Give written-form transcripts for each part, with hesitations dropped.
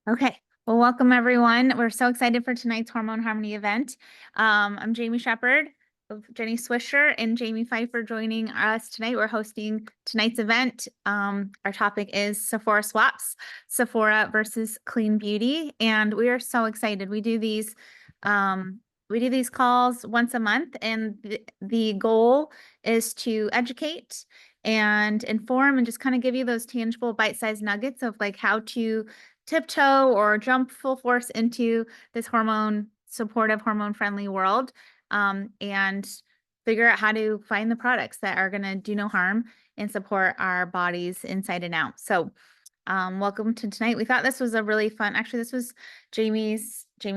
Okay. Well, welcome everyone. We're so excited for tonight's Hormone Harmony event. I'm Jamie Shepard, Jenny Swisher, and Jamie Pfeiffer joining us tonight. We're hosting tonight's event. Our topic is Sephora swaps, Sephora versus clean beauty, and we are so excited. We do these calls once a month, and the goal is to educate and inform and just kind of give you those tangible bite-sized nuggets of like how to tiptoe or jump full force into this supportive, hormone friendly world, and figure out how to find the products that are going to do no harm and support our bodies inside and out. So, welcome to tonight. We thought this was a really fun, actually, this was Jamie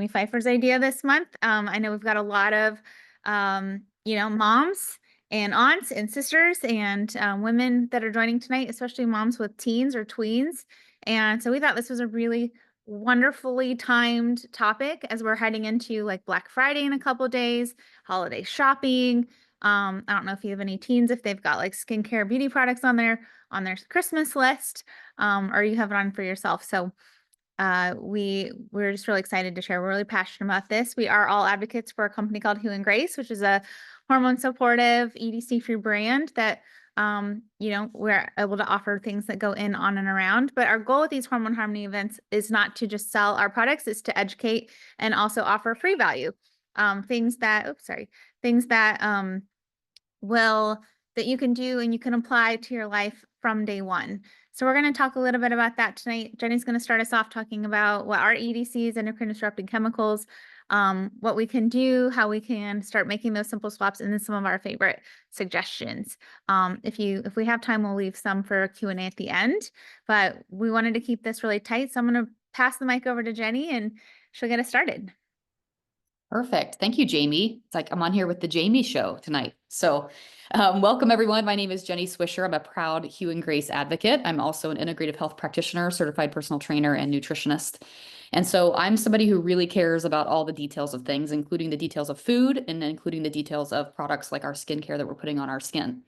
Pfeiffer's idea this month. I know we've got a lot of, moms and aunts and sisters and women that are joining tonight, especially moms with teens or tweens. And so we thought this was a really wonderfully timed topic as we're heading into like Black Friday in a couple of days, holiday shopping. I don't know if you have any teens, if they've got like skincare beauty products on their Christmas list, or you have it on for yourself. So we're just really excited to share. We're really passionate about this. We are all advocates for a company called Hue and Grace, which is a hormone supportive EDC free brand that we're able to offer things that go in, on, and around. But our goal with these Hormone Harmony events is not to just sell our products, it's to educate and also offer free value. Things that, things that will that you can do and you can apply to your life from day one. So we're going to talk a little bit about that tonight. Jenny's going to start us off talking about what are EDCs, endocrine-disrupting chemicals, what we can do, how we can start making those simple swaps, and then some of our favorite suggestions. If we have time, we'll leave some for Q&A at the end, but we wanted to keep this really tight. So I'm going to pass the mic over to Jenny and she'll get us started. Perfect. Thank you, Jamie. It's like I'm on here with the Jamie Show tonight. So welcome, everyone. My name is Jenny Swisher. I'm a proud Hue and Grace advocate. I'm also an integrative health practitioner, certified personal trainer, and nutritionist. And so I'm somebody who really cares about all the details of things, including the details of food and including the details of products like our skincare that we're putting on our skin.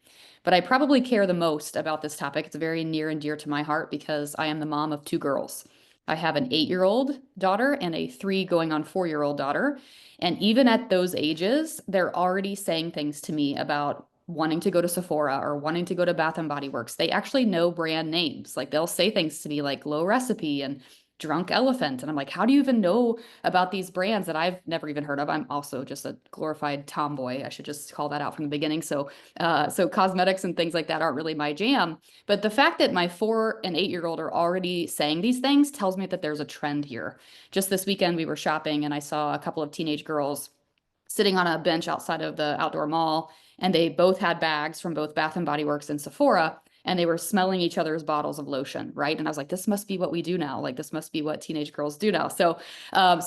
But I probably care the most about this topic. It's very near and dear to my heart because I am the mom of two girls. I have an 8-year-old daughter and a 3 going on 4-year-old daughter. And even at those ages, they're already saying things to me about wanting to go to Sephora or wanting to go to Bath and Body Works. They actually know brand names. Like they'll say things to me like Low Recipe and Drunk Elephant. And I'm like, how do you even know about these brands that I've never even heard of? I'm also just a glorified tomboy. I should just call that out from the beginning. So cosmetics and things like that aren't really my jam. But the fact that my 4 and 8-year-old are already saying these things tells me that there's a trend here. Just this weekend, we were shopping and I saw a couple of teenage girls sitting on a bench outside of the outdoor mall, and they both had bags from both Bath and Body Works and Sephora, and they were smelling each other's bottles of lotion, right? And I was like, this must be what we do now. Like, this must be what teenage girls do now. So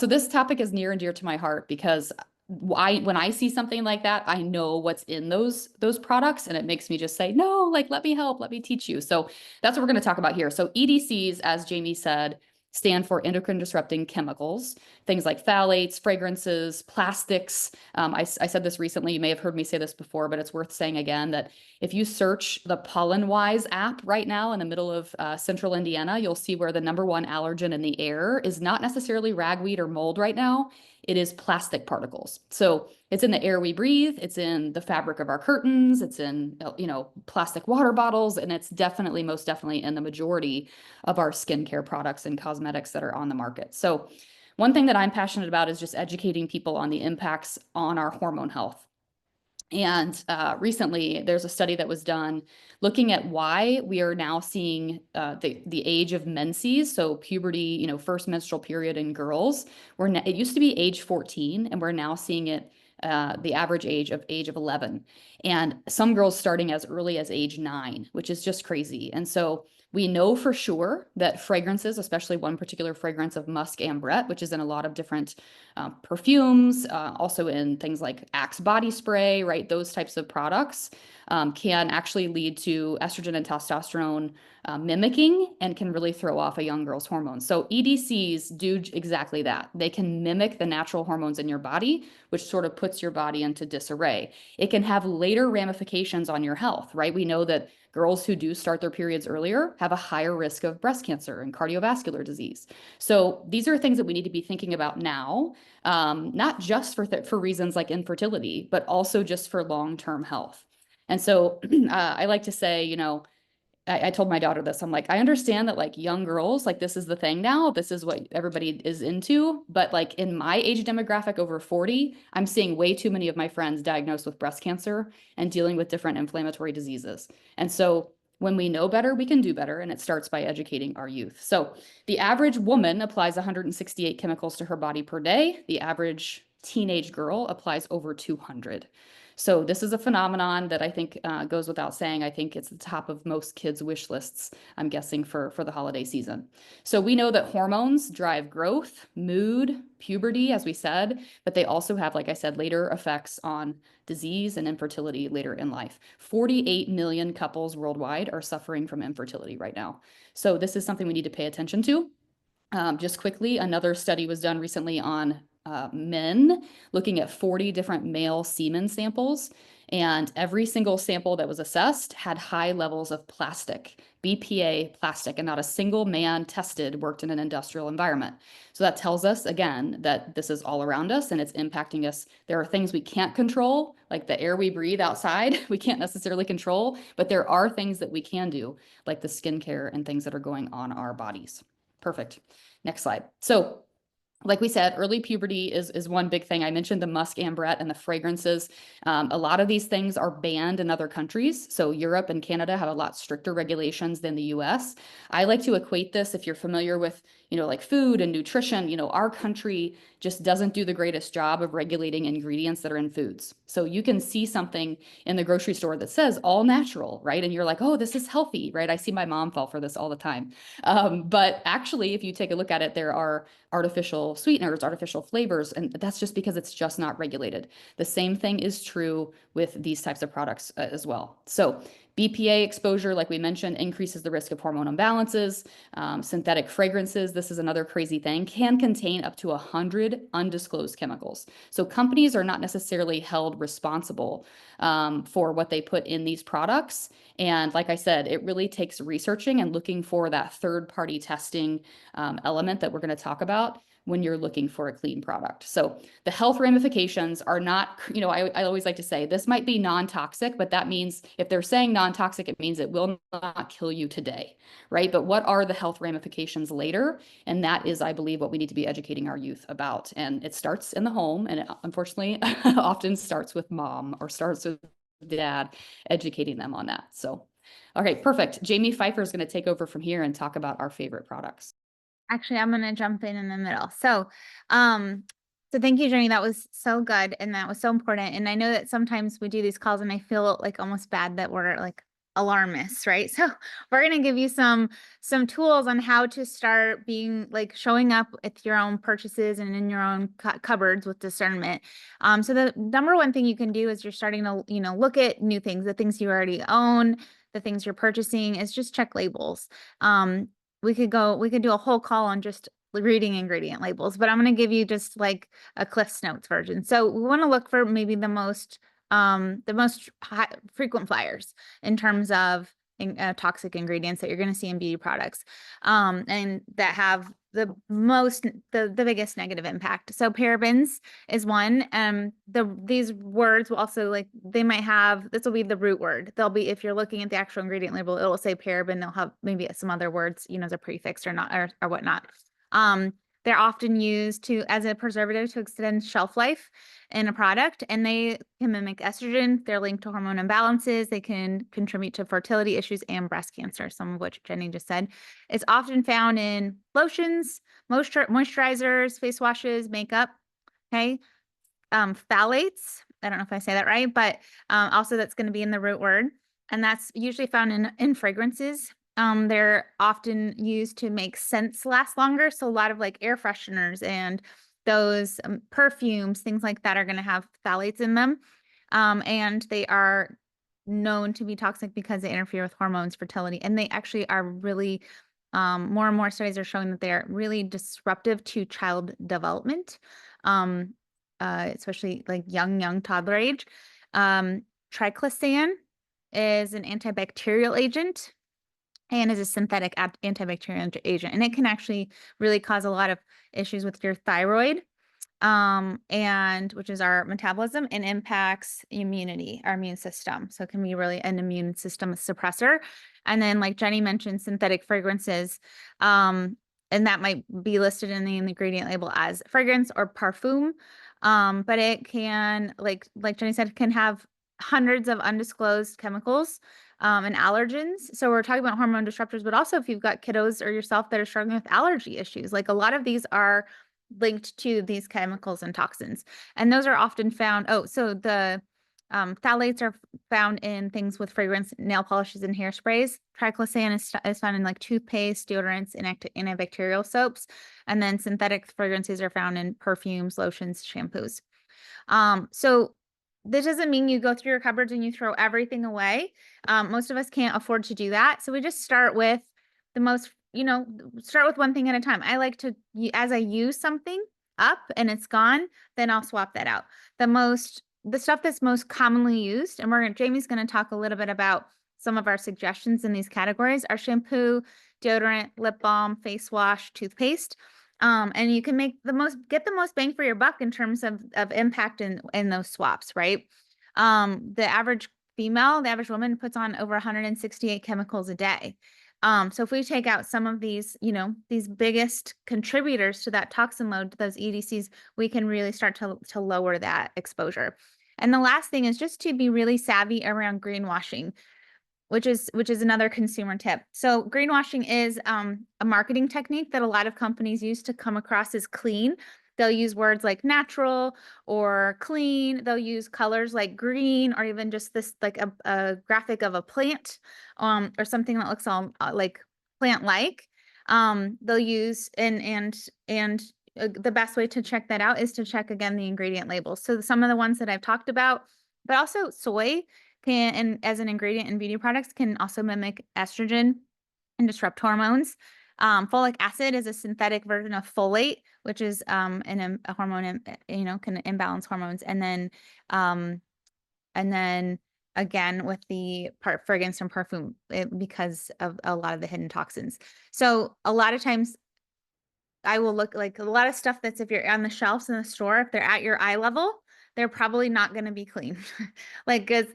this topic is near and dear to my heart because when I see something like that, I know what's in those products, and it makes me just say, no, like, let me help, let me teach you. So that's what we're going to talk about here. So EDCs, as Jamie said, stand for endocrine disrupting chemicals, things like phthalates, fragrances, plastics. I said this recently, you may have heard me say this before, but it's worth saying again that if you search the PollenWise app right now in the middle of central Indiana, you'll see where the #1 allergen in the air is not necessarily ragweed or mold right now. It is plastic particles. So it's in the air we breathe, it's in the fabric of our curtains, it's in, plastic water bottles, and it's definitely, most definitely in the majority of our skincare products and cosmetics that are on the market. So one thing that I'm passionate about is just educating people on the impacts on our hormone health. And recently, there's a study that was done looking at why we are now seeing the age of menses, so puberty, first menstrual period in girls. It used to be age 14, and we're now seeing it the average age of 11, and some girls starting as early as age 9, which is just crazy. And so we know for sure that fragrances, especially one particular fragrance of musk ambrette, which is in a lot of different perfumes, also in things like Axe body spray, right? Those types of products can actually lead to estrogen and testosterone mimicking and can really throw off a young girl's hormones. So EDCs do exactly that. They can mimic the natural hormones in your body, which sort of puts your body into disarray. It can have later ramifications on your health, right? We know that girls who do start their periods earlier have a higher risk of breast cancer and cardiovascular disease. So these are things that we need to be thinking about now, not just for reasons like infertility, but also just for long-term health. And so I like to say, I told my daughter this. I'm like, I understand that like young girls, like this is the thing now. This is what everybody is into. But like in my age demographic over 40, I'm seeing way too many of my friends diagnosed with breast cancer and dealing with different inflammatory diseases. And so when we know better, we can do better. And it starts by educating our youth. So the average woman applies 168 chemicals to her body per day. The average teenage girl applies over 200. So this is a phenomenon that I think goes without saying. I think it's the top of most kids' wish lists, I'm guessing, for the holiday season. So we know that hormones drive growth, mood, puberty, as we said, but they also have, like I said, later effects on disease and infertility later in life. 48 million couples worldwide are suffering from infertility right now. So this is something we need to pay attention to. Just quickly, another study was done recently on men, looking at 40 different male semen samples. And every single sample that was assessed had high levels of plastic, BPA plastic, and not a single man tested worked in an industrial environment. So that tells us, again, that this is all around us and it's impacting us. There are things we can't control, like the air we breathe outside, we can't necessarily control, but there are things that we can do, like the skincare and things that are going on our bodies. Perfect. Next slide. So like we said, early puberty is one big thing. I mentioned the musk ambrette and the fragrances. A lot of these things are banned in other countries. So Europe and Canada have a lot stricter regulations than the US. I like to equate this, if you're familiar with, like food and nutrition, our country just doesn't do the greatest job of regulating ingredients that are in foods. So you can see something in the grocery store that says all natural, right? And you're like, oh, this is healthy, right? I see my mom fall for this all the time. But actually, if you take a look at it, there are artificial sweeteners, artificial flavors, and that's just because it's just not regulated. The same thing is true with these types of products as well. So BPA exposure, like we mentioned, increases the risk of hormone imbalances. Synthetic fragrances, this is another crazy thing, can contain up to 100 undisclosed chemicals. So companies are not necessarily held responsible for what they put in these products. And like I said, it really takes researching and looking for that third-party testing element that we're going to talk about when you're looking for a clean product. So the health ramifications are not, I always like to say this might be non-toxic, but that means if they're saying non-toxic, it means it will not kill you today, right? But what are the health ramifications later? And that is, I believe, what we need to be educating our youth about. And it starts in the home, and it unfortunately often starts with mom or starts with dad, educating them on that. So, okay, perfect. Jamie Pfeiffer is going to take over from here and talk about our favorite products. Actually, I'm gonna jump in the middle. So thank you, Jenny. That was so good and that was so important. And I know that sometimes we do these calls and I feel like almost bad that we're like alarmists, right? So we're gonna give you some tools on how to start being like showing up with your own purchases and in your own cupboards with discernment. So the number one thing you can do is you're starting to look at new things, the things you already own, the things you're purchasing, is just check labels. We could do a whole call on just reading ingredient labels, but I'm going to give you just like a Cliff's Notes version. So we want to look for maybe the most frequent flyers in terms of toxic ingredients that you're going to see in beauty products, and that have the biggest negative impact. So parabens is one. These words will also, like, they might have, this will be the root word. They'll be, if you're looking at the actual ingredient label, it will say paraben. They'll have maybe some other words, as a prefix or not, or whatnot. They're often used as a preservative to extend shelf life in a product, and they can mimic estrogen. They're linked to hormone imbalances. They can contribute to fertility issues and breast cancer, some of which Jenny just said. It's often found in lotions, moisturizers, face washes, makeup. Okay. Phthalates, I don't know if I say that right, but also that's going to be in the root word, and that's usually found in fragrances. They're often used to make scents last longer. So a lot of like air fresheners and those perfumes, things like that, are going to have phthalates in them. And they are known to be toxic because they interfere with hormones, fertility, and they actually are really, more and more studies are showing that they're really disruptive to child development, um, especially like young toddler age. Um, Triclosan is an antibacterial agent and is a synthetic antibacterial agent, and it can actually really cause a lot of issues with your thyroid, and which is our metabolism, and impacts immunity, our immune system. So it can be really an immune system suppressor. And then, like Jenny mentioned, synthetic fragrances, and that might be listed in the ingredient label as fragrance or parfum. But it can, like Jenny said, can have hundreds of undisclosed chemicals, and allergens. So we're talking about hormone disruptors, but also if you've got kiddos or yourself that are struggling with allergy issues, like a lot of these are linked to these chemicals and toxins. And those are often found. Oh, so the phthalates are found in things with fragrance, nail polishes, and hairsprays. Triclosan is found in like toothpaste, deodorants, and antibacterial soaps. And then synthetic fragrances are found in perfumes, lotions, shampoos. So this doesn't mean you go through your cupboards and you throw everything away. Most of us can't afford to do that. So we just start with the most, start with one thing at a time. I like to, as I use something up and it's gone, then I'll swap that out. The stuff that's most commonly used, and Jamie's going to talk a little bit about some of our suggestions in these categories, are shampoo, deodorant, lip balm, face wash, toothpaste. And you can get the most bang for your buck in terms of impact in those swaps, right? The average woman puts on over 168 chemicals a day. So if we take out some of these, these biggest contributors to that toxin load, those EDCs, we can really start to lower that exposure. And the last thing is just to be really savvy around greenwashing, which is another consumer tip. So greenwashing is a marketing technique that a lot of companies use to come across as clean. They'll use words like natural or clean. They'll use colors like green, or even just this like a graphic of a plant, or something that looks all like plant-like. They'll use and the best way to check that out is to check again the ingredient labels. So some of the ones that I've talked about, but also soy can, and as an ingredient in beauty products, can also mimic estrogen and disrupt hormones. Folic acid is a synthetic version of folate, which is a hormone, can imbalance hormones. And then again with the fragrance and perfume, because of a lot of the hidden toxins. So a lot of times I will look like a lot of stuff that's, if you're on the shelves in the store, if they're at your eye level, they're probably not going to be clean. Like, because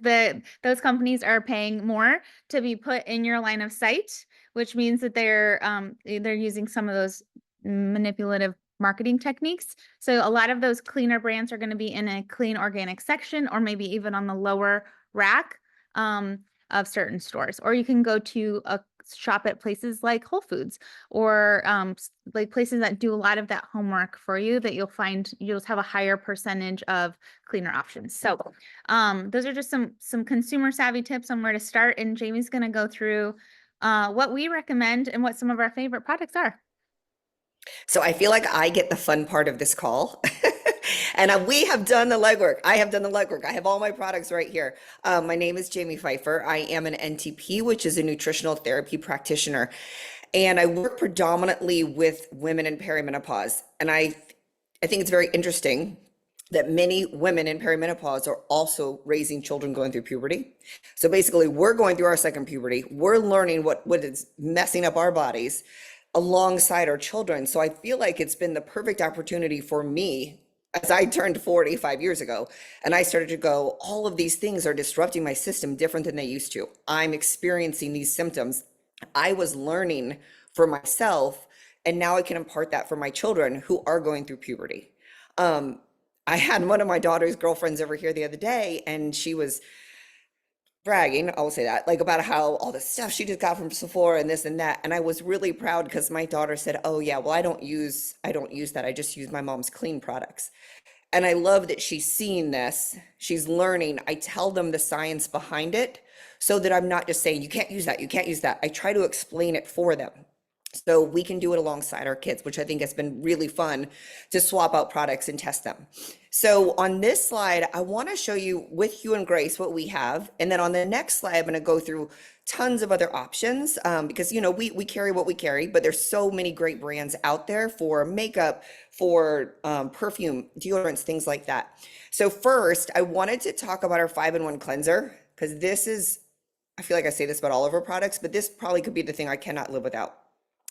those companies are paying more to be put in your line of sight, which means that they're using some of those manipulative marketing techniques. So a lot of those cleaner brands are going to be in a clean organic section, or maybe even on the lower rack of certain stores. Or you can go to a shop at places like Whole Foods, or like places that do a lot of that homework for you, that you'll just have a higher percentage of cleaner options. So those are just some consumer savvy tips on where to start. And Jamie's going to go through what we recommend and what some of our favorite products are. So I feel like I get the fun part of this call. And we have done the legwork. I have done the legwork. I have all my products right here. My name is Jamie Pfeiffer. I am an NTP, which is a nutritional therapy practitioner. And I work predominantly with women in perimenopause. And I think it's very interesting that many women in perimenopause are also raising children going through puberty. So basically, we're going through our second puberty. We're learning what is messing up our bodies alongside our children. So I feel like it's been the perfect opportunity for me, as I turned 40 5 years ago, and I started to go, all of these things are disrupting my system different than they used to. I'm experiencing these symptoms. I was learning for myself, and now I can impart that for my children who are going through puberty. I had one of my daughter's girlfriends over here the other day, and she was bragging, I'll say that, like about how all the stuff she just got from Sephora and this and that. And I was really proud because my daughter said, "Oh yeah, well I don't use that. I just use my mom's clean products." And I love that she's seeing this. She's learning. I tell them the science behind it so that I'm not just saying, "You can't use that. You can't use that." I try to explain it for them. So we can do it alongside our kids, which I think has been really fun to swap out products and test them. So on this slide, I want to show you with Hue and Grace what we have. And then on the next slide, I'm going to go through tons of other options because, we carry what we carry, but there's so many great brands out there for makeup, for perfume, deodorants, things like that. So first, I wanted to talk about our 5-in-1 cleanser because this is, I feel like I say this about all of our products, but this probably could be the thing I cannot live without.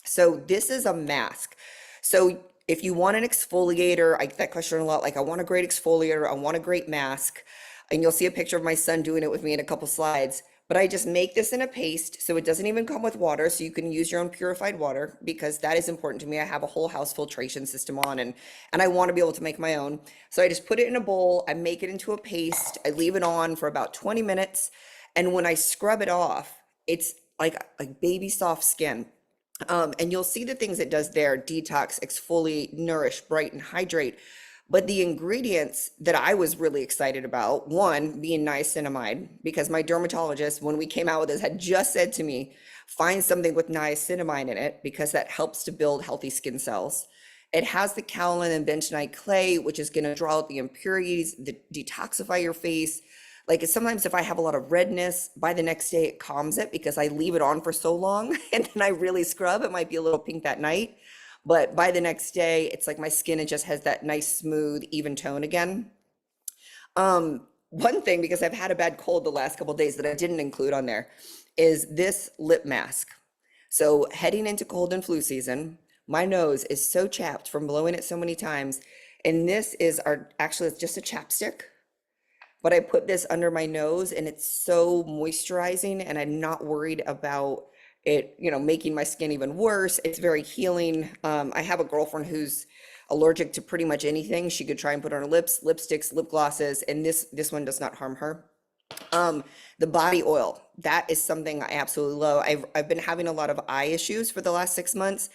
So this is a mask. So if you want an exfoliator, I get that question a lot, like I want a great exfoliator, I want a great mask, and you'll see a picture of my son doing it with me in a couple slides, but I just make this in a paste, so it doesn't even come with water, so you can use your own purified water, because that is important to me. I have a whole house filtration system on, and I want to be able to make my own. So I just put it in a bowl, I make it into a paste, I leave it on for about 20 minutes, and when I scrub it off, it's like baby soft skin. And you'll see the things it does there: detox, exfoliate, nourish, brighten, hydrate. But the ingredients that I was really excited about, one being niacinamide, because my dermatologist, when we came out with this, had just said to me, find something with niacinamide in it because that helps to build healthy skin cells. It has the kaolin and bentonite clay, which is going to draw out the impurities, detoxify your face. Like sometimes if I have a lot of redness, by the next day it calms it because I leave it on for so long and then I really scrub. It might be a little pink that night, but by the next day, it's like my skin, it just has that nice, smooth, even tone again. One thing, because I've had a bad cold the last couple of days that I didn't include on there, is this lip mask. So heading into cold and flu season, my nose is so chapped from blowing it so many times. And this is actually it's just a chapstick, but I put this under my nose and it's so moisturizing and I'm not worried about it, making my skin even worse. It's very healing. I have a girlfriend who's allergic to pretty much anything. She could try and put on her lips, lipsticks, lip glosses, and this one does not harm her. The body oil, that is something I absolutely love. I've been having a lot of eye issues for the last 6 months.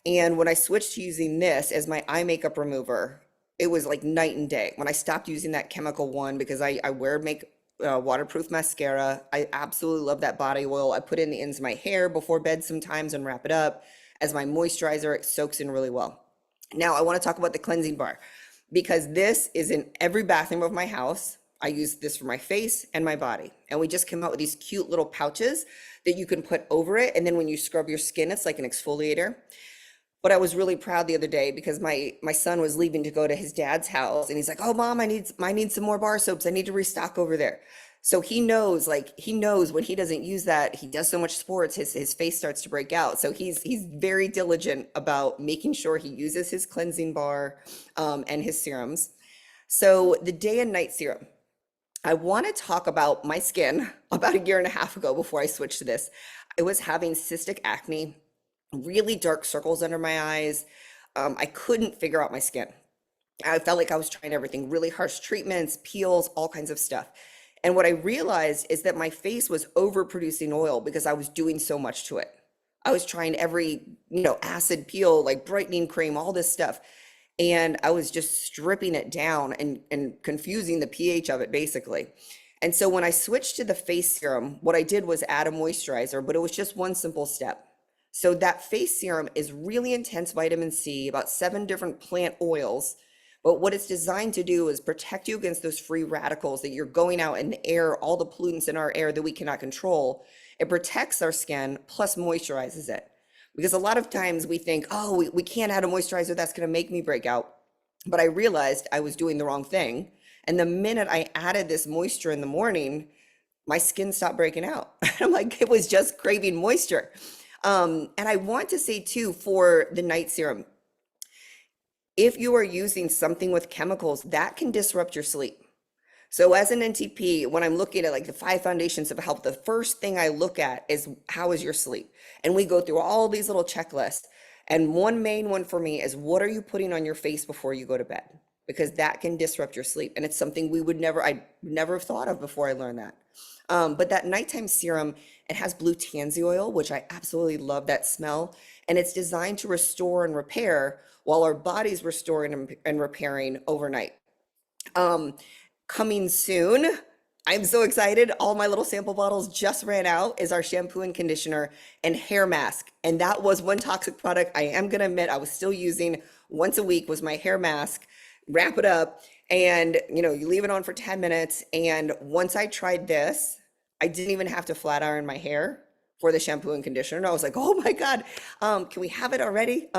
And when I switched to using this as my eye makeup remover, it was like night and day. When I stopped using that chemical one, because I wear waterproof mascara, I absolutely love that body oil. I put it in the ends of my hair before bed sometimes and wrap it up as my moisturizer. It soaks in really well. Now I want to talk about the cleansing bar because this is in every bathroom of my house. I use this for my face and my body. And we just came out with these cute little pouches that you can put over it. And then when you scrub your skin, it's like an exfoliator. But I was really proud the other day because my son was leaving to go to his dad's house and he's like, "Oh, Mom, I need some more bar soaps. I need to restock over there." So he knows when he doesn't use that, he does so much sports, his face starts to break out. So he's very diligent about making sure he uses his cleansing bar and his serums. So the day and night serum, I want to talk about my skin. About a year and a half ago, before I switched to this, I was having cystic acne, really dark circles under my eyes. I couldn't figure out my skin. I felt like I was trying everything, really harsh treatments, peels, all kinds of stuff. And what I realized is that my face was overproducing oil because I was doing so much to it. I was trying every, acid peel, like brightening cream, all this stuff. And I was just stripping it down and confusing the pH of it basically. And so when I switched to the face serum, what I did was add a moisturizer, but it was just one simple step. So that face serum is really intense vitamin C, about 7 different plant oils. But what it's designed to do is protect you against those free radicals that you're going out in the air, all the pollutants in our air that we cannot control. It protects our skin plus moisturizes it. Because a lot of times we think, oh, we can't add a moisturizer, that's going to make me break out. But I realized I was doing the wrong thing. And the minute I added this moisture in the morning, my skin stopped breaking out. I'm like, it was just craving moisture. And I want to say too, for the night serum, if you are using something with chemicals, that can disrupt your sleep. So as an NTP, when I'm looking at like the 5 foundations of health, the first thing I look at is how is your sleep? And we go through all these little checklists. And one main one for me is what are you putting on your face before you go to bed? Because that can disrupt your sleep. And it's something I never have thought of before I learned that. But that nighttime serum, it has blue tansy oil, which I absolutely love that smell. And it's designed to restore and repair while our body's restoring and repairing overnight. Coming soon, I'm so excited. All my little sample bottles just ran out is our shampoo and conditioner and hair mask. And that was one toxic product I am going to admit I was still using once a week was my hair mask. Wrap it up and you leave it on for 10 minutes. And once I tried this, I didn't even have to flat iron my hair for the shampoo and conditioner. And I was like, oh my God, can we have it already?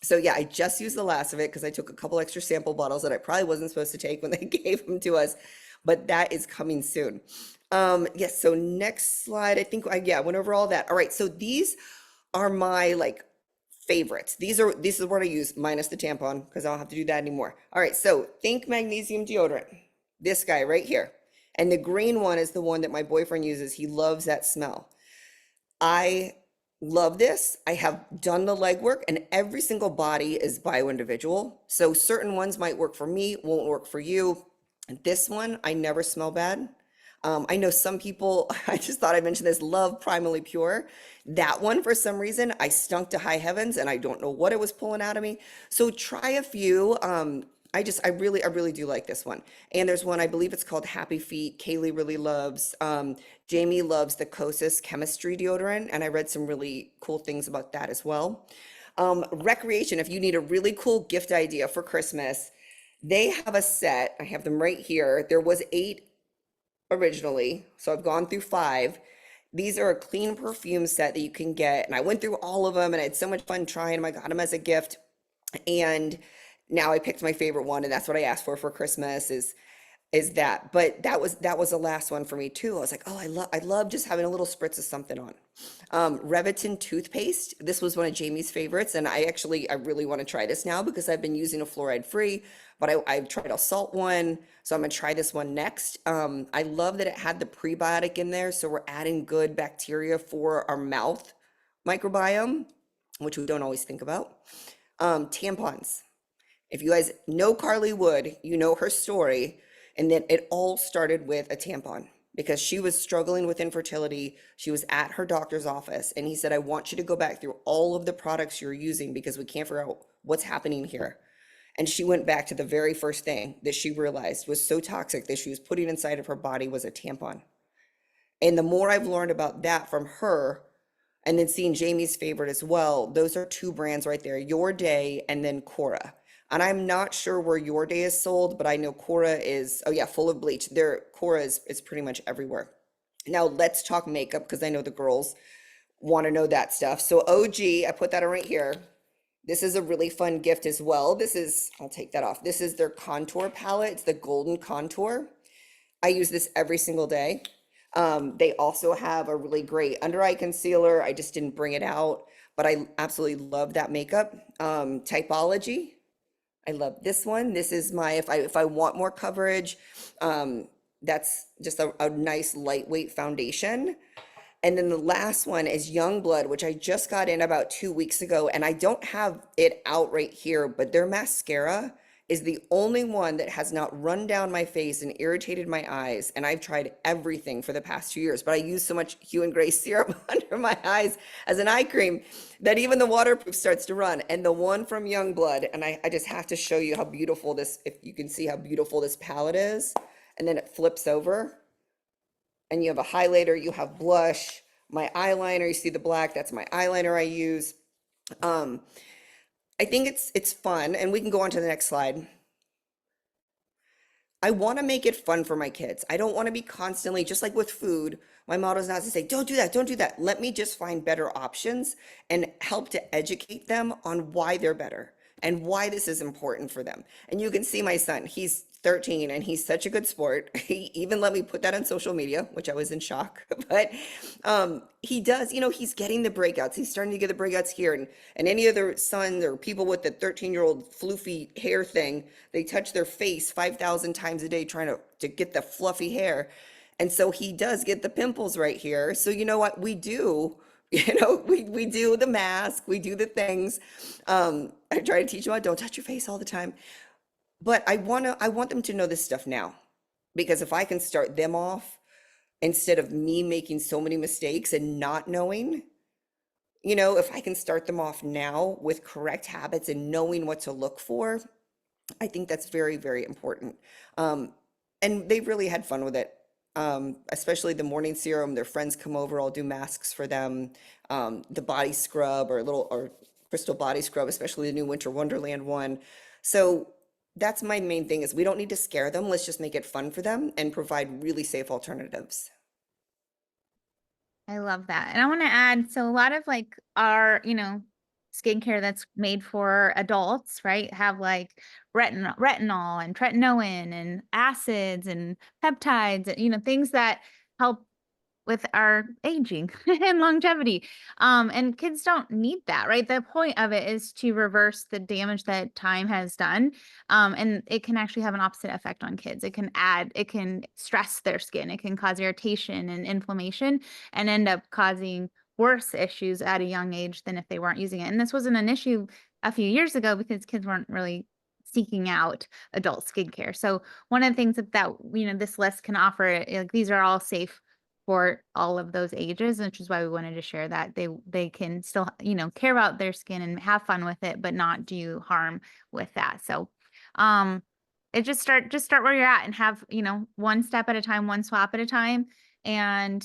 So yeah, I just used the last of it because I took a couple extra sample bottles that I probably wasn't supposed to take when they gave them to us, but that is coming soon. Yes, so next slide, I think, yeah, I went over all that. All right, so these are my like favorites. This is what I use minus the tampon because I don't have to do that anymore. All right, so think magnesium deodorant. This guy right here. And the green one is the one that my boyfriend uses. He loves that smell. I love this. I have done the legwork, and every single body is bio-individual. So certain ones might work for me, won't work for you. This one, I never smell bad. I know some people, I just thought I'd mention this, love Primally Pure. That one, for some reason, I stunk to high heavens, and I don't know what it was pulling out of me. So try a few. I really do like this one. And there's one, I believe it's called Happy Feet. Kaylee really loves. Jamie loves the Kosas chemistry deodorant, and I read some really cool things about that as well. Recreation, if you need a really cool gift idea for Christmas, they have a set. I have them right here. There was 8 originally, so I've gone through 5. These are a clean perfume set that you can get, and I went through all of them, and I had so much fun trying them. I got them as a gift, and now I picked my favorite one, and that's what I asked for Christmas is that. But that was the last one for me too. I was like, oh, I love just having a little spritz of something on. Revitin toothpaste. This was one of Jamie's favorites, and I really want to try this now because I've been using a fluoride free, but I've tried a salt one, so I'm gonna try this one next. I love that it had the prebiotic in there, so we're adding good bacteria for our mouth microbiome, which we don't always think about. Tampons. If you guys know Carly Wood, you know her story, and then it all started with a tampon because she was struggling with infertility. She was at her doctor's office, and he said, I want you to go back through all of the products you're using because we can't figure out what's happening here. And she went back to the very first thing that she realized was so toxic that she was putting inside of her body was a tampon. And the more I've learned about that from her, and then seeing Jamie's favorite as well, those are 2 brands right there, Your Day and then Cora. And I'm not sure where Your Day is sold, but I know Cora is, oh yeah, full of bleach. Cora is pretty much everywhere. Now let's talk makeup because I know the girls want to know that stuff. So OG, I put that on right here. This is a really fun gift as well. I'll take that off. This is their contour palette. It's the golden contour. I use this every single day. They also have a really great under eye concealer. I just didn't bring it out, but I absolutely love that makeup. Typology. I love this one. This is my, if I want more coverage, that's just a nice lightweight foundation. And then the last one is Youngblood, which I just got in about 2 weeks ago, and I don't have it out right here, but their mascara is the only one that has not run down my face and irritated my eyes. And I've tried everything for the past 2 years, but I use so much Hue and Grace serum under my eyes as an eye cream that even the waterproof starts to run. And the one from Youngblood, and I just have to show you how beautiful this, if you can see how beautiful this palette is. And then it flips over and you have a highlighter, you have blush, my eyeliner, you see the black, that's my eyeliner I use. I think it's fun, and we can go on to the next slide. I want to make it fun for my kids. I don't want to be constantly, just like with food, my motto is not to say, don't do that, don't do that. Let me just find better options and help to educate them on why they're better and why this is important for them. And you can see my son, he's 13 and he's such a good sport. He even let me put that on social media, which I was in shock, but he does, he's getting the breakouts. He's starting to get the breakouts here. And any other sons or people with the 13-year-old floofy hair thing, they touch their face 5,000 times a day trying to get the fluffy hair. And so he does get the pimples right here. So you know what we do? We do the mask, we do the things. I try to teach them, don't touch your face all the time. But I want them to know this stuff now, because if I can start them off instead of me making so many mistakes and not knowing, if I can start them off now with correct habits and knowing what to look for, I think that's very, very important. And they really had fun with it. especially the morning serum. Their friends come over, I'll do masks for them. The body scrub or crystal body scrub, especially the new Winter Wonderland one. So that's my main thing is we don't need to scare them. Let's just make it fun for them and provide really safe alternatives. I love that. And I want to add, so a lot of like our, skincare that's made for adults, right, have like retinol and tretinoin and acids and peptides, and, things that help with our aging and longevity. And kids don't need that, right? The point of it is to reverse the damage that time has done. And it can actually have an opposite effect on kids. It can stress their skin. It can cause irritation and inflammation and end up causing worse issues at a young age than if they weren't using it. And this wasn't an issue a few years ago because kids weren't really seeking out adult skincare. So one of the things that this list can offer, like, these are all safe for all of those ages, which is why we wanted to share that they can still, care about their skin and have fun with it, but not do harm with that. So, it just start where you're at and have, one step at a time, one swap at a time, and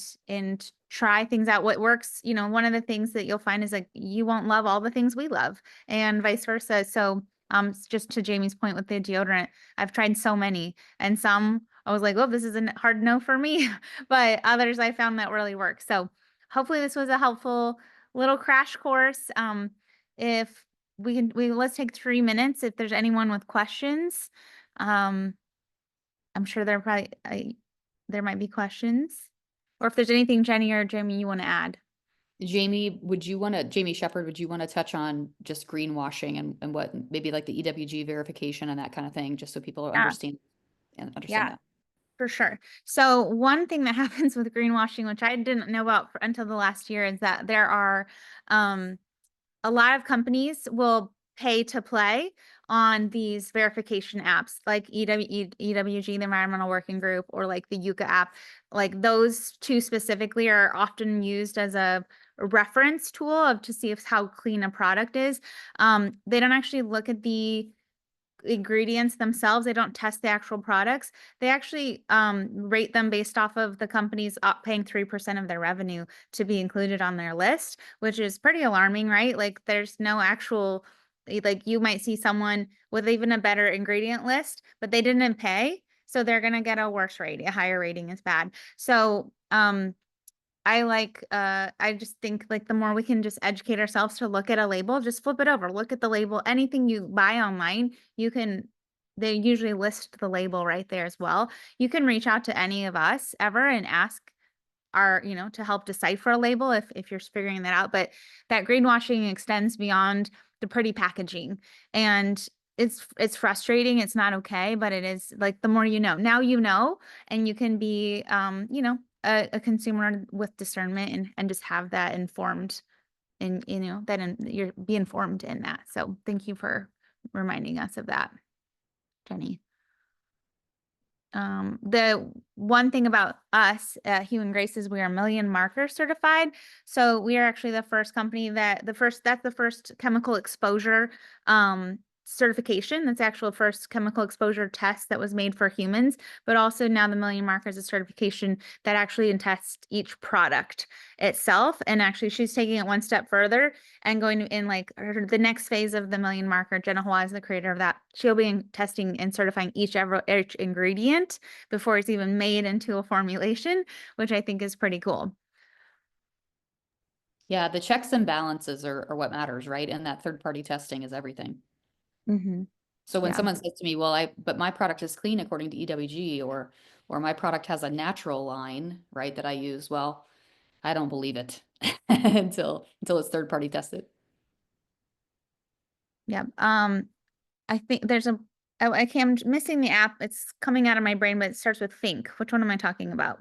try things out. What works, one of the things that you'll find is like you won't love all the things we love, and vice versa. So, just to Jamie's point with the deodorant, I've tried so many, and some I was like, oh, this is a hard no for me. But others I found that really work. So hopefully this was a helpful little crash course. If let's take 3 minutes. If there's anyone with questions, I'm sure there might be questions, or if there's anything Jenny or Jamie you want to add. Jamie, Jamie Shepherd, would you want to touch on just greenwashing and what maybe like the EWG verification and that kind of thing, just so people understand Yeah. that? For sure. So one thing that happens with greenwashing, which I didn't know about until the last year, is that there are a lot of companies will pay to play on these verification apps like EWG, the Environmental Working Group, or like the Yucca app. Like those two specifically are often used as a reference tool to see how clean a product is. They don't actually look at the ingredients themselves. They don't test the actual products. They actually rate them based off of the companies paying 3% of their revenue to be included on their list, which is pretty alarming, right? Like there's no actual, like you might see someone with even a better ingredient list, but they didn't pay. So they're going to get a worse rating. A higher rating is bad. So I just think like the more we can just educate ourselves to look at a label, just flip it over, look at the label. Anything you buy online, they usually list the label right there as well. You can reach out to any of us ever and ask to help decipher a label if you're figuring that out. But that greenwashing extends beyond the pretty packaging, and it's frustrating. It's not okay, but it is like the more you know. Now you know, and you can be a consumer with discernment and just have that informed, and you're be informed in that. So thank you for reminding us of that, Jenny. The one thing about us at Human Grace is we are Million Marker certified. So we are actually the first company that's the first chemical exposure certification. That's the actual first chemical exposure test that was made for humans, but also now the Million Marker is a certification that actually tests each product itself. And actually she's taking it one step further and going in like the next phase of the Million Marker. Jenna Hua is the creator of that. She'll be testing and certifying each ingredient before it's even made into a formulation, which I think is pretty cool. Yeah, the checks and balances are what matters, right? And that third-party testing is everything. Mm-hmm. So when Yeah. someone says to me, well, but my product is clean according to EWG, or my product has a natural line, right, that I use, well, I don't believe it until it's third-party tested. Yeah. I think there's I'm missing the app. It's coming out of my brain, but it starts with Think. Which one am I talking about?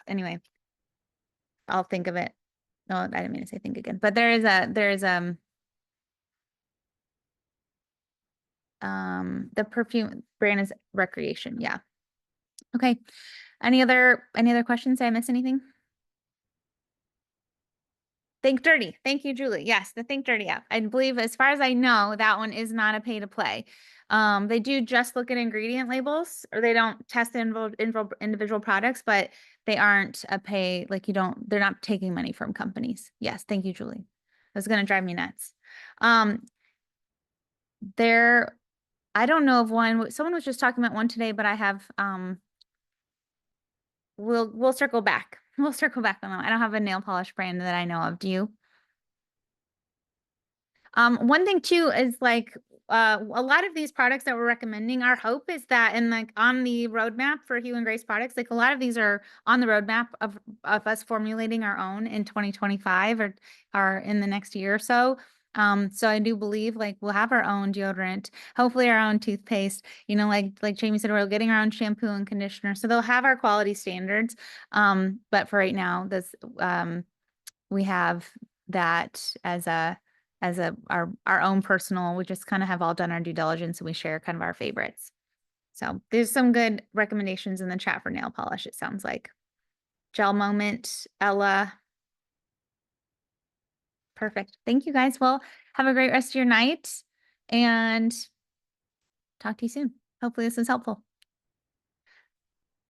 Anyway, I'll think of it. No, I didn't mean to say think again. But the perfume brand is Recreation. Yeah. Okay. Any other questions? Did I miss anything? Think Dirty. Thank you, Julie. Yes, the Think Dirty app. I believe, as far as I know, that one is not a pay to play. They do just look at ingredient labels, or they don't test individual products, but they aren't a pay, like they're not taking money from companies. Yes, thank you, Julie. That's going to drive me nuts. I don't know of one. Someone was just talking about one today, but I have, we'll circle back. We'll circle back on that. I don't have a nail polish brand that I know of. Do you? One thing too is like a lot of these products that we're recommending, our hope is that on the roadmap for Hue and Grace products, like a lot of these are on the roadmap of us formulating our own in 2025 or in the next year or so. So I do believe like we'll have our own deodorant, hopefully our own toothpaste, like Jamie said, we're getting our own shampoo and conditioner. So they'll have our quality standards. But for right now, we have that as our own personal. We just kind of have all done our due diligence and we share kind of our favorites. So there's some good recommendations in the chat for nail polish, it sounds like. Gel Moment, Ella. Perfect. Thank you guys. Well, have a great rest of your night and talk to you soon. Hopefully this is helpful.